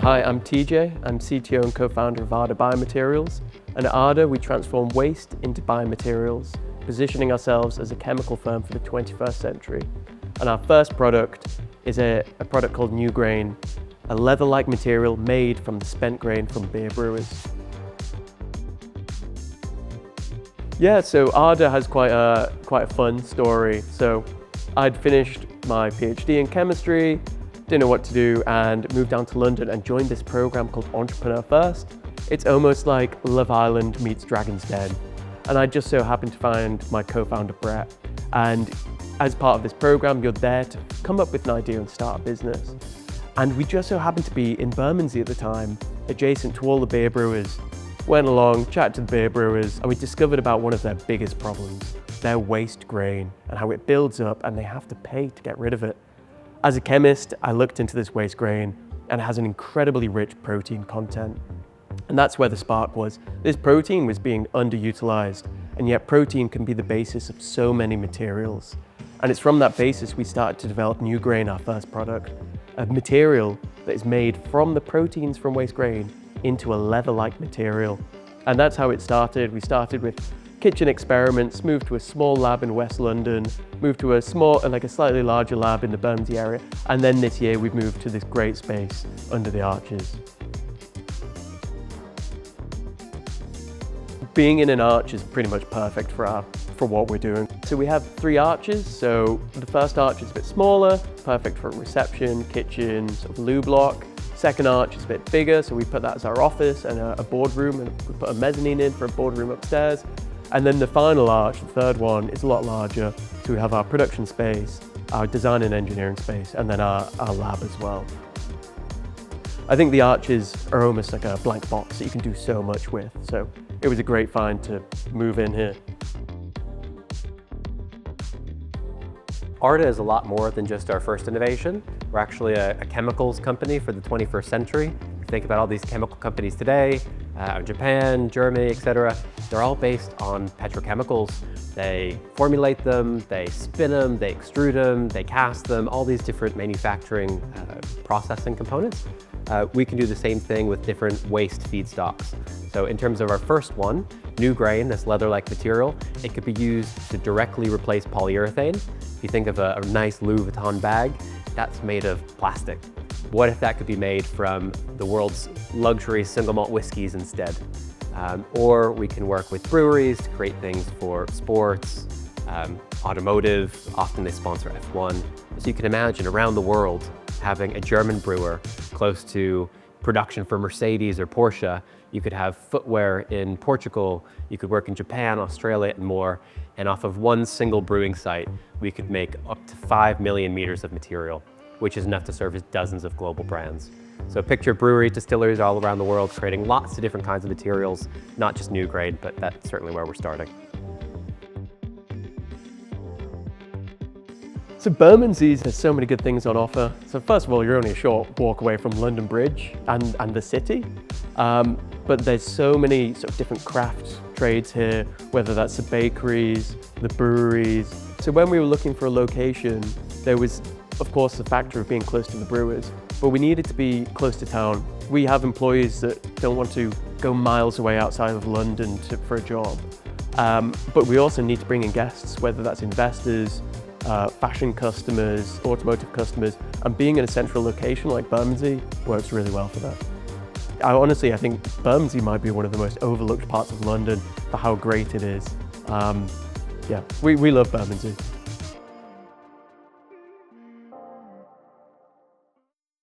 Hi, I'm TJ. I'm CTO and co-founder of Arda Biomaterials. And at Arda, we transform waste into biomaterials, positioning ourselves as a chemical firm for the 21st century. And our first product is a product called New Grain, a leather-like material made from the spent grain from beer brewers. Yeah, so Arda has quite a fun story. So I'd finished my PhD in chemistry, didn't know what to do, and moved down to London and joined this program called Entrepreneur First. It's almost like Love Island meets Dragon's Den. And I just so happened to find my co-founder, Brett. And as part of this program, you're there to come up with an idea and start a business. And we just so happened to be in Bermondsey at the time, adjacent to all the beer brewers. Went along, chatted to the beer brewers, and we discovered about one of their biggest problems, their waste grain, and how it builds up and they have to pay to get rid of it. As a chemist, I looked into this waste grain and it has an incredibly rich protein content. And that's where the spark was. This protein was being underutilized, and yet protein can be the basis of so many materials. And it's from that basis we started to develop New Grain, our first product, a material that is made from the proteins from waste grain into a leather-like material. And that's how it started. We started with kitchen experiments, moved to a small lab in West London, moved to a slightly larger lab in the Bermondsey area, and then this year we've moved to this great space under the arches. Being in an arch is pretty much perfect for what we're doing. So we have 3 arches. So the first arch is a bit smaller, perfect for reception, kitchen, sort of loo block. Second arch is a bit bigger, so we put that as our office and a boardroom, and we put a mezzanine in for a boardroom upstairs. And then the final arch, the third one, is a lot larger. So we have our production space, our design and engineering space, and then our lab as well. I think the arches are almost like a blank box that you can do so much with. So it was a great find to move in here. Arda is a lot more than just our first innovation. We're actually a chemicals company for the 21st century. If you think about all these chemical companies today, Japan, Germany, etc., they're all based on petrochemicals. They formulate them, they spin them, they extrude them, they cast them, all these different manufacturing processing components. We can do the same thing with different waste feedstocks. So in terms of our first one, New Grain, this leather-like material, it could be used to directly replace polyurethane. If you think of a nice Louis Vuitton bag, that's made of plastic. What if that could be made from the world's luxury single malt whiskeys instead? Or we can work with breweries to create things for sports, automotive, often they sponsor F1. So you can imagine around the world having a German brewer close to production for Mercedes or Porsche. You could have footwear in Portugal, you could work in Japan, Australia, and more. And off of one single brewing site, we could make up to 5 million meters of material, which is enough to service dozens of global brands. So picture breweries, distilleries all around the world creating lots of different kinds of materials, not just New Grain, but that's certainly where we're starting. So Bermondsey has so many good things on offer. So first of all, you're only a short walk away from London Bridge and the city. But there's so many sort of different craft trades here, whether that's the bakeries, the breweries. So when we were looking for a location, there was, of course, the factor of being close to the brewers, but we needed to be close to town. We have employees that don't want to go miles away outside of London for a job. But we also need to bring in guests, whether that's investors, fashion customers, automotive customers, and being in a central location like Bermondsey works really well for that. I think Bermondsey might be one of the most overlooked parts of London for how great it is. Yeah, we love Bermondsey.